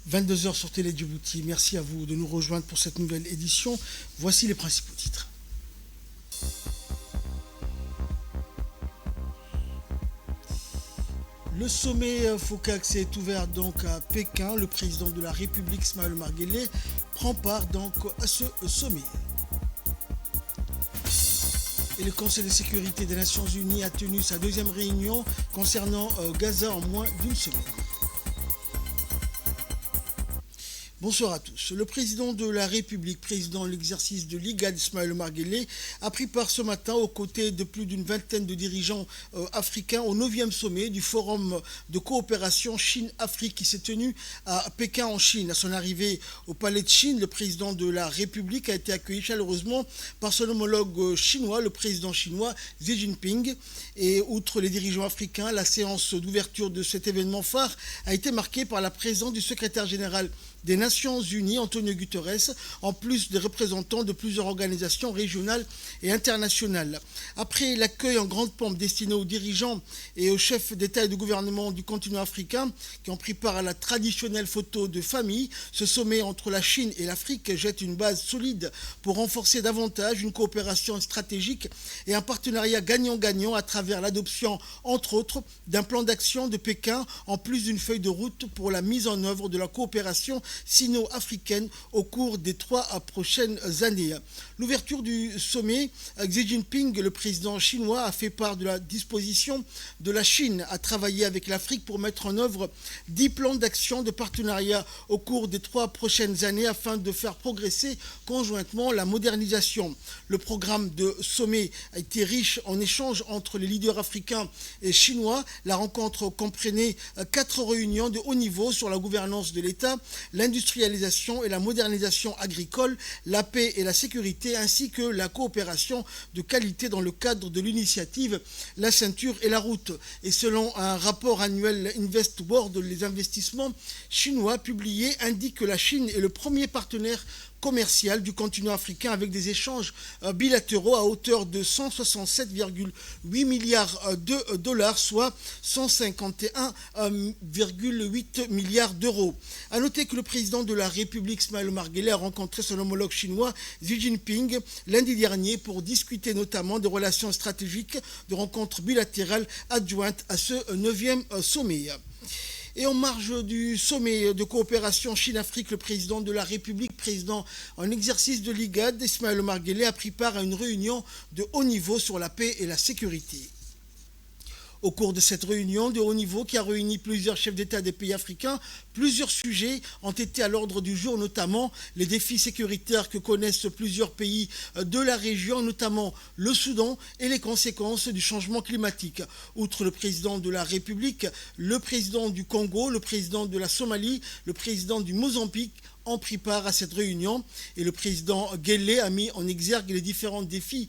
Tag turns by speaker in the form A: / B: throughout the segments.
A: 22 heures sur Télé Djibouti. Merci à vous de nous rejoindre pour cette nouvelle édition. Voici les principaux titres. Le sommet FOCAC est ouvert donc à Pékin. Le président de la République, Ismaël Omar Guelleh, prend part donc à ce sommet. Et le Conseil de sécurité des Nations Unies a tenu sa deuxième réunion concernant Gaza en moins d'une semaine. Bonsoir à tous. Le président de la République, président de l'exercice de l'IGAD, Ismaël Omar Guelleh, a pris part ce matin aux côtés de plus d'une vingtaine de dirigeants africains au 9e sommet du Forum de coopération Chine-Afrique qui s'est tenu à Pékin en Chine. À son arrivée au palais de Chine, le président de la République a été accueilli chaleureusement par son homologue chinois, le président chinois Xi Jinping. Et outre les dirigeants africains, la séance d'ouverture de cet événement phare a été marquée par la présence du secrétaire général des Nations Unies, Antonio Guterres, en plus des représentants de plusieurs organisations régionales et internationales. Après l'accueil en grande pompe destiné aux dirigeants et aux chefs d'État et de gouvernement du continent africain qui ont pris part à la traditionnelle photo de famille, ce sommet entre la Chine et l'Afrique jette une base solide pour renforcer davantage une coopération stratégique et un partenariat gagnant-gagnant à travers l'adoption, entre autres, d'un plan d'action de Pékin en plus d'une feuille de route pour la mise en œuvre de la coopération sino-africaine au cours des 3 prochaines années. L'ouverture du sommet, Xi Jinping, le président chinois, a fait part de la disposition de la Chine à travailler avec l'Afrique pour mettre en œuvre 10 plans d'action de partenariat au cours des 3 prochaines années afin de faire progresser conjointement la modernisation. Le programme de sommet a été riche en échanges entre les leaders africains et chinois. La rencontre comprenait 4 réunions de haut niveau sur la gouvernance de l'État, l'industrialisation et la modernisation agricole, la paix et la sécurité, ainsi que la coopération de qualité dans le cadre de l'initiative La ceinture et la route. Et selon un rapport annuel InvestWorld, les investissements chinois publiés indiquent que la Chine est le premier partenaire commercial du continent africain avec des échanges bilatéraux à hauteur de 167,8 milliards de dollars, soit 151,8 milliards d'euros. A noter que le président de la République, Ismaël Omar Guelleh, a rencontré son homologue chinois Xi Jinping lundi dernier pour discuter notamment des relations stratégiques, de rencontres bilatérales adjointes à ce 9e sommet. Et en marge du sommet de coopération Chine-Afrique, le président de la République, président en exercice de l'IGAD, Ismaël Omar Guelleh, a pris part à une réunion de haut niveau sur la paix et la sécurité. Au cours de cette réunion de haut niveau qui a réuni plusieurs chefs d'État des pays africains, plusieurs sujets ont été à l'ordre du jour, notamment les défis sécuritaires que connaissent plusieurs pays de la région, notamment le Soudan et les conséquences du changement climatique. Outre le président de la République, le président du Congo, le président de la Somalie, le président du Mozambique ont pris part à cette réunion et le président Guelleh a mis en exergue les différents défis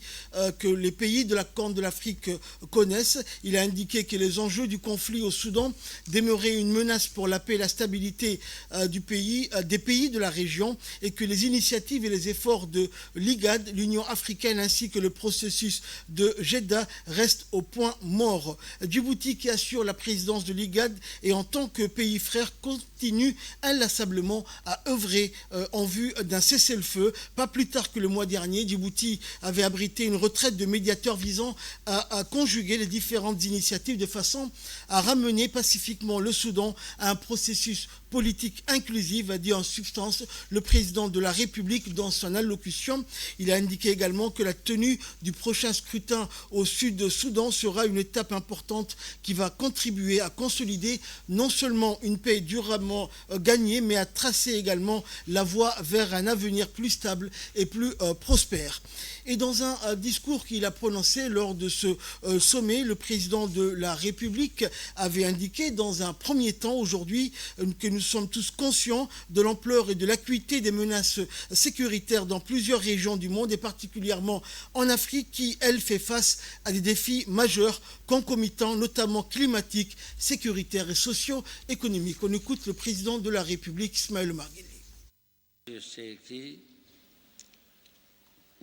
A: que les pays de la Corne de l'Afrique connaissent. Il a indiqué que les enjeux du conflit au Soudan demeuraient une menace pour la paix et la stabilité des pays de la région et que les initiatives et les efforts de l'IGAD, l'Union africaine ainsi que le processus de Jeddah restent au point mort. Djibouti, qui assure la présidence de l'IGAD et en tant que pays frère, continue inlassablement à œuvrer en vue d'un cessez-le-feu. Pas plus tard que le mois dernier, Djibouti avait abrité une retraite de médiateurs visant à conjuguer les différentes initiatives de façon à ramener pacifiquement le Soudan à un processus politique inclusive, a dit en substance le président de la République dans son allocution. Il a indiqué également que la tenue du prochain scrutin au Sud-Soudan sera une étape importante qui va contribuer à consolider non seulement une paix durablement gagnée, mais à tracer également la voie vers un avenir plus stable et plus prospère. Et dans un discours qu'il a prononcé lors de ce sommet, le président de la République avait indiqué dans un premier temps aujourd'hui que nous sommes tous conscients de l'ampleur et de l'acuité des menaces sécuritaires dans plusieurs régions du monde et particulièrement en Afrique qui, elle, fait face à des défis majeurs concomitants, notamment climatiques, sécuritaires et socio-économiques. On écoute le président de la République, Ismaël Omar Guelleh.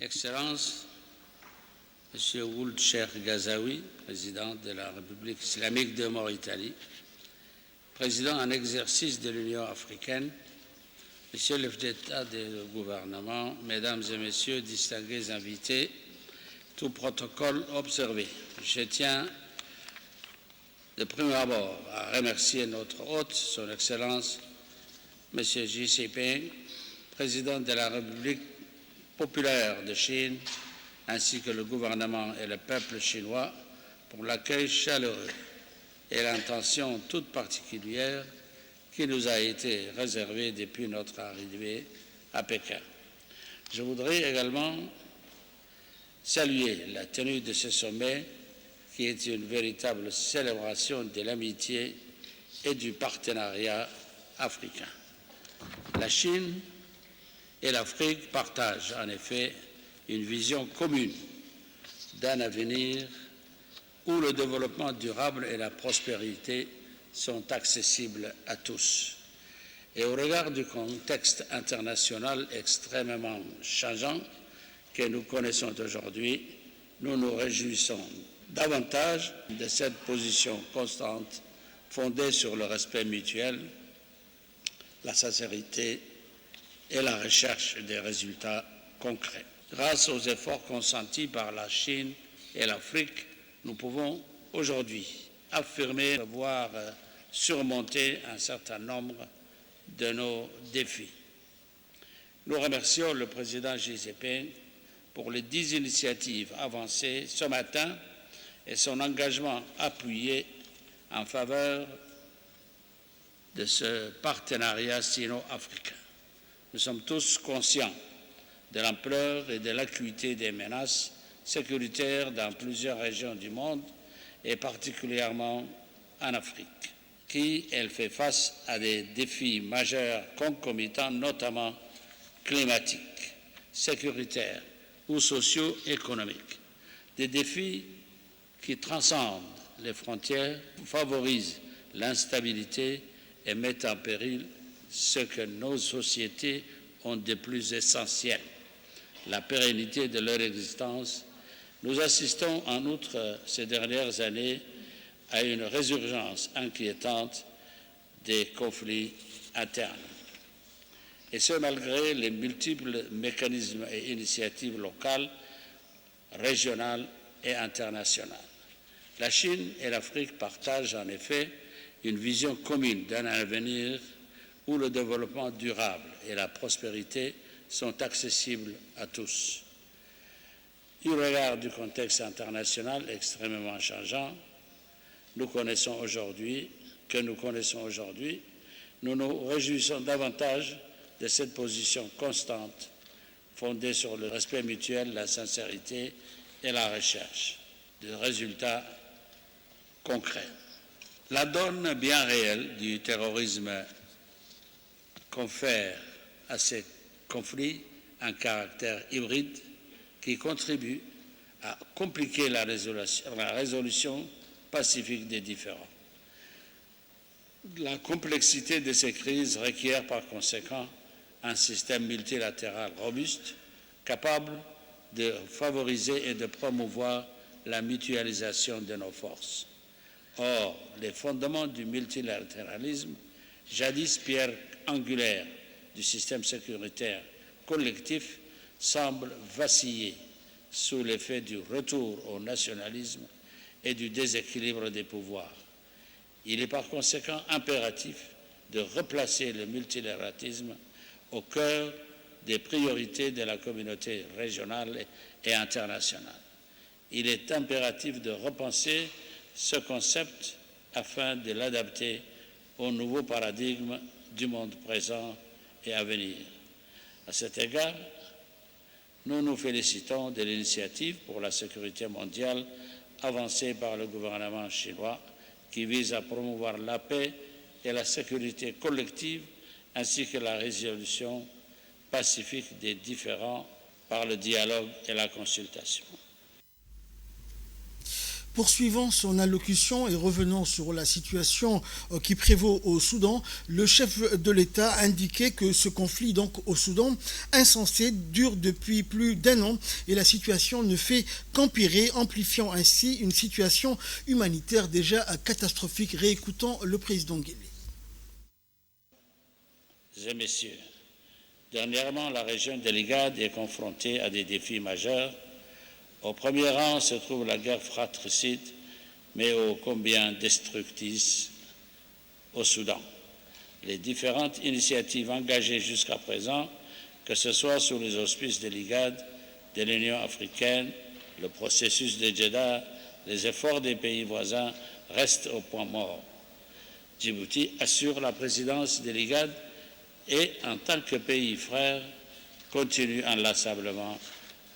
B: Excellences, M. Ould Cheikh Ghazaoui, président de la République islamique de Mauritanie, président en exercice de l'Union africaine, Monsieur le chef d'État du gouvernement, Mesdames et Messieurs, distingués invités, tout protocole observé. Je tiens de prime abord à remercier notre hôte, Son Excellence, M. Xi Jinping, président de la République populaire de Chine, ainsi que le gouvernement et le peuple chinois pour l'accueil chaleureux et l'intention toute particulière qui nous a été réservée depuis notre arrivée à Pékin. Je voudrais également saluer la tenue de ce sommet qui est une véritable célébration de l'amitié et du partenariat africain. La Chine et l'Afrique partagent en effet une vision commune d'un avenir où le développement durable et la prospérité sont accessibles à tous. Et au regard du contexte international extrêmement changeant que nous connaissons aujourd'hui, nous nous réjouissons davantage de cette position constante fondée sur le respect mutuel, la sincérité et la recherche des résultats concrets. Grâce aux efforts consentis par la Chine et l'Afrique, nous pouvons aujourd'hui affirmer avoir surmonté un certain nombre de nos défis. Nous remercions le président Xi Jinping pour les 10 initiatives avancées ce matin et son engagement appuyé en faveur de ce partenariat sino-africain. Nous sommes tous conscients de l'ampleur et de l'acuité des menaces sécuritaires dans plusieurs régions du monde et particulièrement en Afrique, qui, elle, fait face à des défis majeurs concomitants, notamment climatiques, sécuritaires ou socio-économiques. Des défis qui transcendent les frontières, favorisent l'instabilité et mettent en péril ce que nos sociétés ont de plus essentiel, la pérennité de leur existence. Nous assistons en outre ces dernières années à une résurgence inquiétante des conflits internes. Et ce, malgré les multiples mécanismes et initiatives locales, régionales et internationales. La Chine et l'Afrique partagent en effet une vision commune d'un avenir où le développement durable et la prospérité sont accessibles à tous. Au regard du contexte international extrêmement changeant que nous connaissons aujourd'hui, nous nous réjouissons davantage de cette position constante fondée sur le respect mutuel, la sincérité et la recherche de résultats concrets. La donne bien réelle du terrorisme confère à ces conflits un caractère hybride qui contribue à compliquer la résolution pacifique des différends. La complexité de ces crises requiert par conséquent un système multilatéral robuste, capable de favoriser et de promouvoir la mutualisation de nos forces. Or, les fondements du multilatéralisme, jadis pierre angulaire du système sécuritaire collectif, semblent vaciller sous l'effet du retour au nationalisme et du déséquilibre des pouvoirs. Il est par conséquent impératif de replacer le multilatéralisme au cœur des priorités de la communauté régionale et internationale. Il est impératif de repenser ce concept afin de l'adapter au nouveau paradigme du monde présent et à venir. À cet égard, nous nous félicitons de l'initiative pour la sécurité mondiale avancée par le gouvernement chinois qui vise à promouvoir la paix et la sécurité collective ainsi que la résolution pacifique des différends par le dialogue et la consultation.
A: Poursuivant son allocution et revenant sur la situation qui prévaut au Soudan, le chef de l'État a indiqué que ce conflit donc au Soudan, insensé, dure depuis plus d'1 an et la situation ne fait qu'empirer, amplifiant ainsi une situation humanitaire déjà catastrophique. Réécoutons le président Guelleh.
B: Mesdames et Messieurs, Dernièrement, la région de l'IGAD est confrontée à des défis majeurs. Au premier rang se trouve la guerre fratricide, mais ô combien destructrice au Soudan. Les différentes initiatives engagées jusqu'à présent, que ce soit sous les auspices de l'IGAD, de l'Union africaine, le processus de Jeddah, les efforts des pays voisins restent au point mort. Djibouti assure la présidence de l'IGAD et, en tant que pays frère, continue inlassablement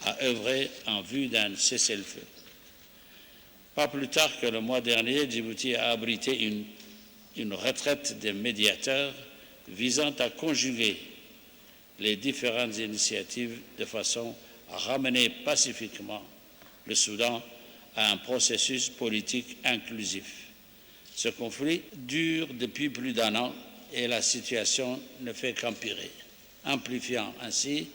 B: à œuvrer en vue d'un cessez-le-feu. Pas plus tard que le mois dernier, Djibouti a abrité une retraite des médiateurs visant à conjuguer les différentes initiatives de façon à ramener pacifiquement le Soudan à un processus politique inclusif. Ce conflit dure depuis plus d'un an et la situation ne fait qu'empirer, amplifiant ainsi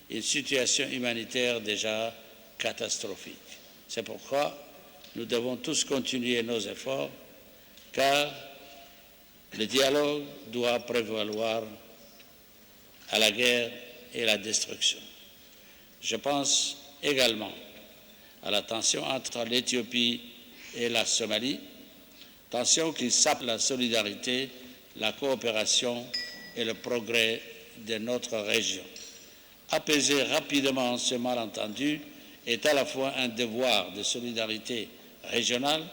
B: une situation humanitaire déjà catastrophique. C'est pourquoi nous devons tous continuer nos efforts, car le dialogue doit prévaloir à la guerre et la destruction. Je pense également à la tension entre l'Éthiopie et la Somalie, tension qui sape la solidarité, la coopération et le progrès de notre région. Apaiser rapidement ce malentendu est à la fois un devoir de solidarité régionale,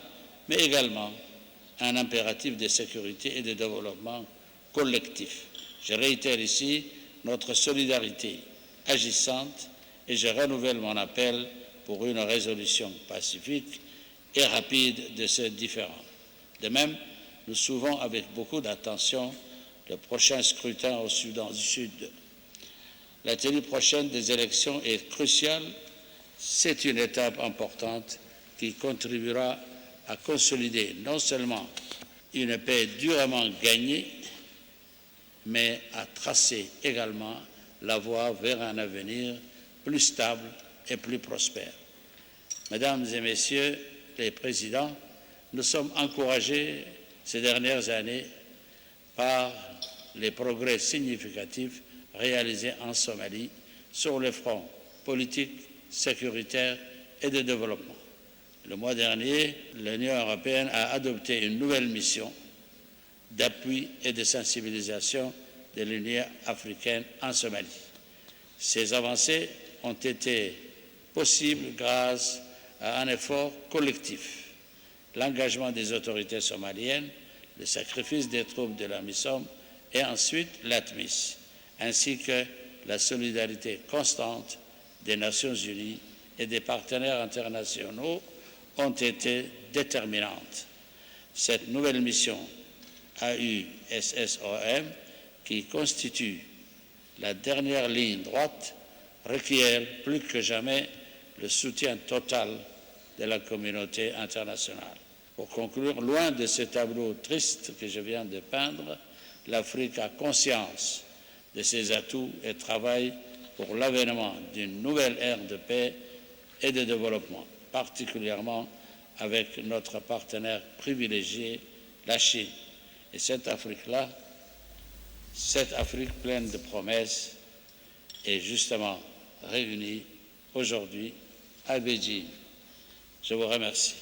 B: mais également un impératif de sécurité et de développement collectif. Je réitère ici notre solidarité agissante et je renouvelle mon appel pour une résolution pacifique et rapide de ces différends. De même, nous suivons avec beaucoup d'attention le prochain scrutin au Soudan du Sud. La tenue prochaine des élections est cruciale. C'est une étape importante qui contribuera à consolider non seulement une paix durement gagnée, mais à tracer également la voie vers un avenir plus stable et plus prospère. Mesdames et Messieurs les Présidents, nous sommes encouragés ces dernières années par les progrès significatifs réalisés en Somalie sur le front politique, sécuritaire et de développement. Le mois dernier, l'Union européenne a adopté une nouvelle mission d'appui et de sensibilisation de l'Union africaine en Somalie. Ces avancées ont été possibles grâce à un effort collectif, l'engagement des autorités somaliennes, le sacrifice des troupes de la MISOM et ensuite l'ATMIS, ainsi que la solidarité constante des Nations Unies et des partenaires internationaux ont été déterminantes. Cette nouvelle mission AUSSOM, qui constitue la dernière ligne droite, requiert plus que jamais le soutien total de la communauté internationale. Pour conclure, loin de ce tableau triste que je viens de peindre, l'Afrique a conscience de ses atouts et travaille pour l'avènement d'une nouvelle ère de paix et de développement, particulièrement avec notre partenaire privilégié, la Chine. Et cette Afrique-là, cette Afrique pleine de promesses, est justement réunie aujourd'hui à Beijing. Je vous remercie.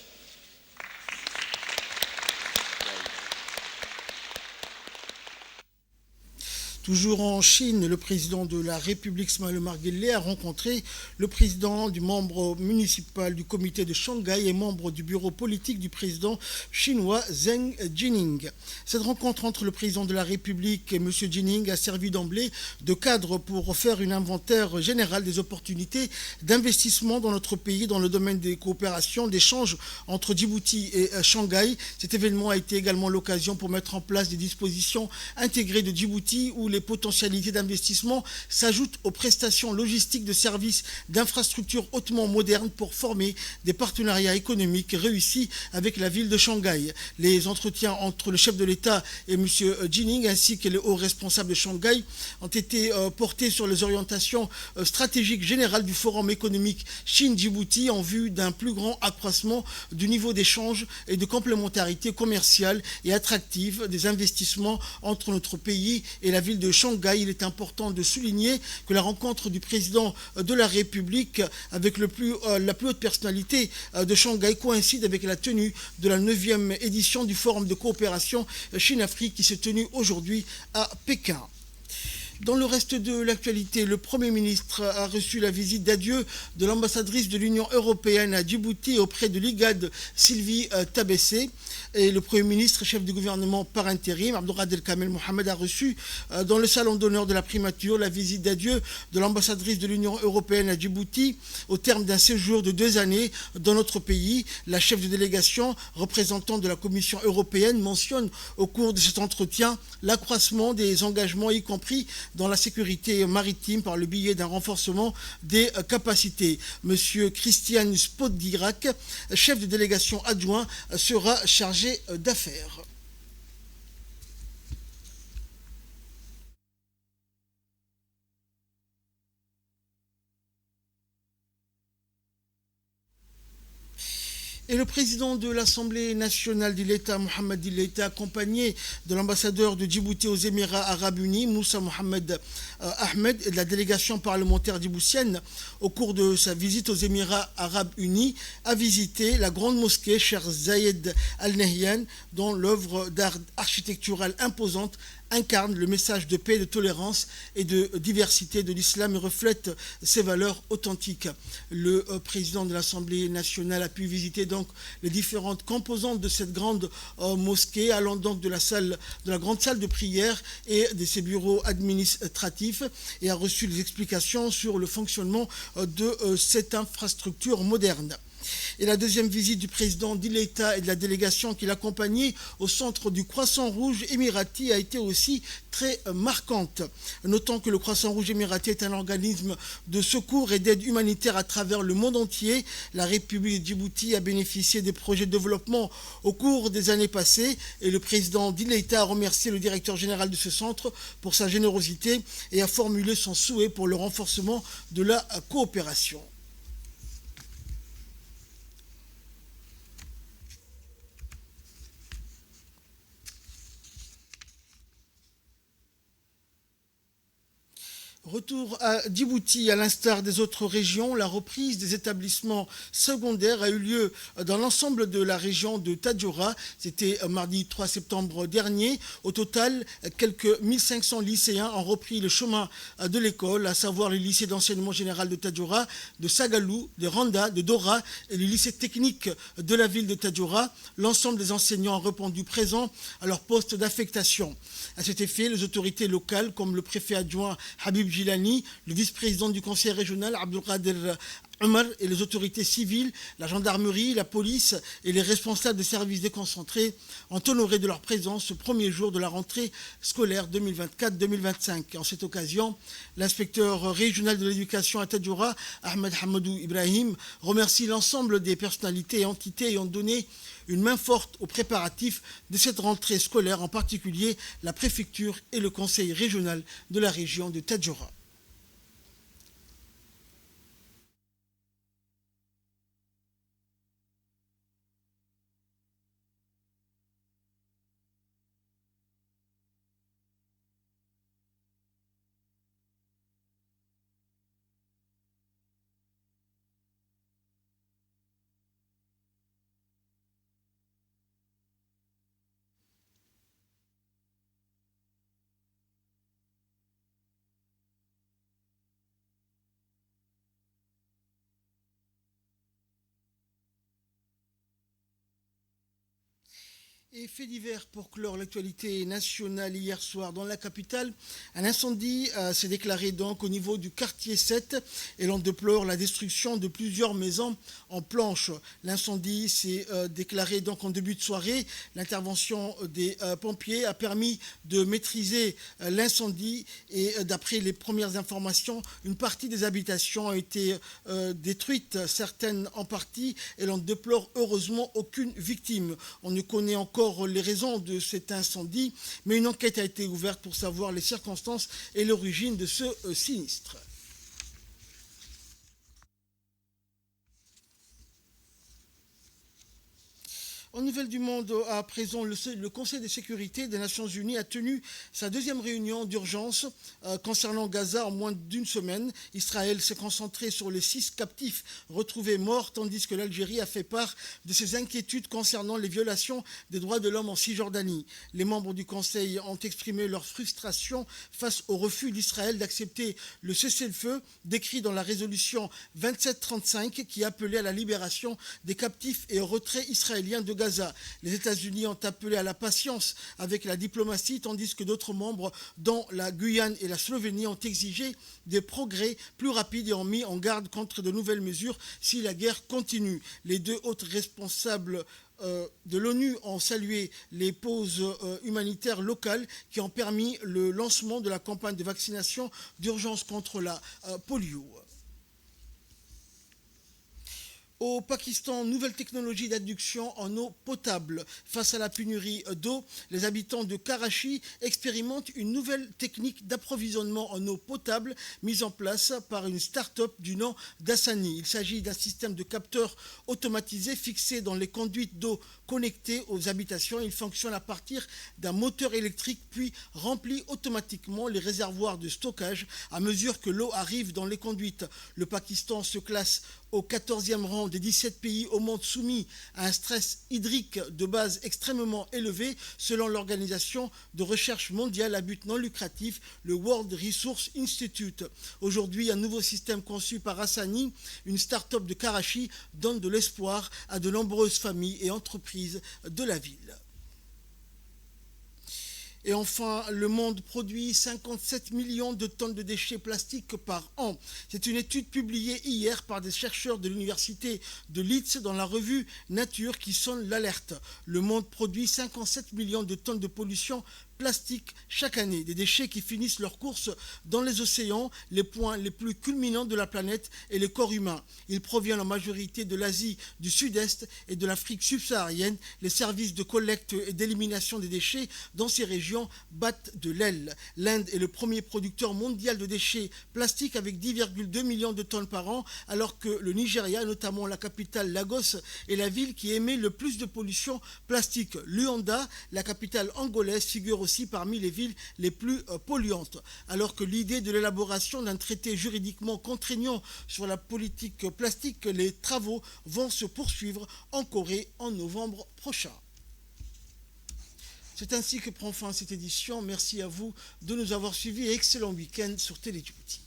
A: Toujours en Chine, le président de la République, Ismaël Omar Guelleh, a rencontré le président du membre municipal du comité de Shanghai et membre du bureau politique du président chinois Zheng Jining. Cette rencontre entre le président de la République et M. Jining a servi d'emblée de cadre pour faire un inventaire général des opportunités d'investissement dans notre pays dans le domaine des coopérations, d'échanges entre Djibouti et Shanghai. Cet événement a été également l'occasion pour mettre en place des dispositions intégrées de Djibouti où les potentialités d'investissement s'ajoutent aux prestations logistiques de services d'infrastructures hautement modernes pour former des partenariats économiques réussis avec la ville de Shanghai. Les entretiens entre le chef de l'État et M. Jining ainsi que les hauts responsables de Shanghai ont été portés sur les orientations stratégiques générales du Forum économique Chine-Djibouti en vue d'un plus grand accroissement du niveau d'échange et de complémentarité commerciale et attractive des investissements entre notre pays et la ville de de Shanghai, il est important de souligner que la rencontre du président de la République avec la plus haute personnalité de Shanghai coïncide avec la tenue de la 9e édition du Forum de coopération Chine-Afrique qui s'est tenu aujourd'hui à Pékin. Dans le reste de l'actualité, le Premier ministre a reçu la visite d'adieu de l'ambassadrice de l'Union européenne à Djibouti auprès de l'IGAD, Sylvie Tabessé. Et le Premier ministre, chef du gouvernement par intérim, Abdelkader Kamel Mohamed, a reçu dans le salon d'honneur de la primature la visite d'adieu de l'ambassadrice de l'Union européenne à Djibouti au terme d'un séjour de 2 années dans notre pays. La chef de délégation, représentant de la Commission européenne, mentionne au cours de cet entretien l'accroissement des engagements, y compris dans la sécurité maritime par le biais d'un renforcement des capacités. Monsieur Christian Spodgirak, chef de délégation adjoint, sera chargé d'affaires. Et le président de l'Assemblée nationale d'Il-Eita, Mohamed Il-Eita, accompagné de l'ambassadeur de Djibouti aux Émirats arabes unis, Moussa Mohamed Ahmed, et de la délégation parlementaire djiboutienne, au cours de sa visite aux Émirats arabes unis, a visité la grande mosquée Cheikh Zayed Al-Nahyan, dont l'œuvre d'art architecturale imposante incarne le message de paix, de tolérance et de diversité de l'islam et reflète ses valeurs authentiques. Le président de l'Assemblée nationale a pu visiter donc les différentes composantes de cette grande mosquée, allant donc de la grande salle de prière et de ses bureaux administratifs, et a reçu des explications sur le fonctionnement de cette infrastructure moderne. Et la deuxième visite du président d'Il-Eita et de la délégation qui l'accompagnait au centre du Croissant Rouge émirati a été aussi très marquante. Notons que le Croissant Rouge émirati est un organisme de secours et d'aide humanitaire à travers le monde entier. La République de Djibouti a bénéficié des projets de développement au cours des années passées et le président d'Il-Eita a remercié le directeur général de ce centre pour sa générosité et a formulé son souhait pour le renforcement de la coopération. Retour à Djibouti, à l'instar des autres régions, la reprise des établissements secondaires a eu lieu dans l'ensemble de la région de Tadjoura. C'était mardi 3 septembre dernier. Au total, quelques 1500 lycéens ont repris le chemin de l'école, à savoir le lycée d'enseignement général de Tadjoura, de Sagalou, de Randa, de Dora et le lycée technique de la ville de Tadjoura. L'ensemble des enseignants ont répondu présents à leur poste d'affectation. À cet effet, les autorités locales, comme le préfet adjoint Habib Gilani, le vice-président du conseil régional Abdelkader Omar et les autorités civiles, la gendarmerie, la police et les responsables des services déconcentrés ont honoré de leur présence ce premier jour de la rentrée scolaire 2024-2025. En cette occasion, l'inspecteur régional de l'éducation à Tadjoura, Ahmed Hamadou Ibrahim, remercie l'ensemble des personnalités et entités ayant donné une main forte aux préparatifs de cette rentrée scolaire, en particulier la préfecture et le conseil régional de la région de Tadjoura. Et fait divers pour clore l'actualité nationale hier soir dans la capitale. Un incendie s'est déclaré donc au niveau du quartier 7 et l'on déplore la destruction de plusieurs maisons en planches. L'incendie s'est déclaré donc en début de soirée. L'intervention des pompiers a permis de maîtriser l'incendie et d'après les premières informations, une partie des habitations a été détruite, certaines en partie, et l'on déplore heureusement aucune victime. On ne connaît encore les raisons de cet incendie, mais une enquête a été ouverte pour savoir les circonstances et l'origine de ce sinistre. En nouvelles du monde, à présent, le Conseil de sécurité des Nations Unies a tenu sa deuxième réunion d'urgence concernant Gaza en moins d'une semaine. Israël s'est concentré sur les 6 captifs retrouvés morts, tandis que l'Algérie a fait part de ses inquiétudes concernant les violations des droits de l'homme en Cisjordanie. Les membres du Conseil ont exprimé leur frustration face au refus d'Israël d'accepter le cessez-le-feu décrit dans la résolution 2735 qui appelait à la libération des captifs et au retrait israélien de Gaza. Les États-Unis ont appelé à la patience avec la diplomatie, tandis que d'autres membres, dont la Guyane et la Slovénie, ont exigé des progrès plus rapides et ont mis en garde contre de nouvelles mesures si la guerre continue. Les 2 autres responsables de l'ONU ont salué les pauses humanitaires locales qui ont permis le lancement de la campagne de vaccination d'urgence contre la polio. Au Pakistan, nouvelle technologie d'adduction en eau potable. Face à la pénurie d'eau, les habitants de Karachi expérimentent une nouvelle technique d'approvisionnement en eau potable mise en place par une start-up du nom d'Hassani. Il s'agit d'un système de capteurs automatisés fixés dans les conduites d'eau connectées aux habitations. Il fonctionne à partir d'un moteur électrique puis remplit automatiquement les réservoirs de stockage à mesure que l'eau arrive dans les conduites. Le Pakistan se classe au 14e rang des 17 pays au monde soumis à un stress hydrique de base extrêmement élevé selon l'organisation de recherche mondiale à but non lucratif, le World Resource Institute. Aujourd'hui, un nouveau système conçu par Hassani, une start-up de Karachi, donne de l'espoir à de nombreuses familles et entreprises de la ville. Et enfin, le monde produit 57 millions de tonnes de déchets plastiques par an. C'est une étude publiée hier par des chercheurs de l'université de Leeds dans la revue Nature qui sonne l'alerte. Le monde produit 57 millions de tonnes de pollution plastique chaque année, des déchets qui finissent leur course dans les océans, les points les plus culminants de la planète et les corps humains. Ils proviennent en majorité de l'Asie du Sud-Est et de l'Afrique subsaharienne. Les services de collecte et d'élimination des déchets dans ces régions battent de l'aile. L'Inde est le premier producteur mondial de déchets plastiques avec 10,2 millions de tonnes par an, alors que le Nigeria, notamment la capitale Lagos, est la ville qui émet le plus de pollution plastique. Luanda, la capitale angolaise, figure aussi parmi les villes les plus polluantes. Alors que l'idée de l'élaboration d'un traité juridiquement contraignant sur la politique plastique, les travaux vont se poursuivre en Corée en novembre prochain. C'est ainsi que prend fin cette édition. Merci à vous de nous avoir suivis et excellent week-end sur Télé Djibouti.